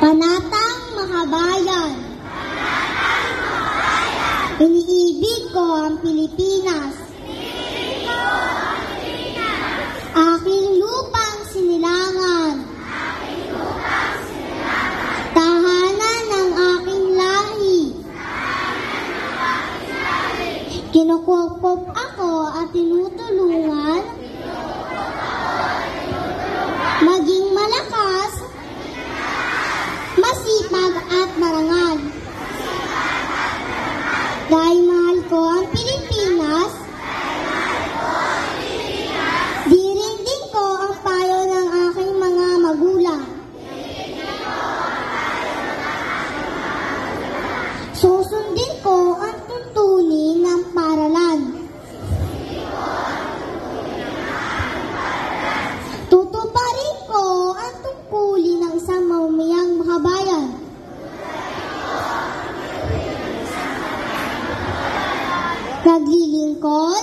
Panatang makabayan. Iniibig ko ang Pilipinas. Aking lupang sinilangan. Tahanan ng aking lahi. Kinukupop ako at tinutulungan maging malakas, masipag at marangal. Dahil mahal ko ang Pilipinas, dirindin ko ang payo ng aking mga magulang. Susundin ko ang tuntunin ng paaralan. Tutuparin ko ang tungkulin ng isang mamamayang makabayan. Naglilingkod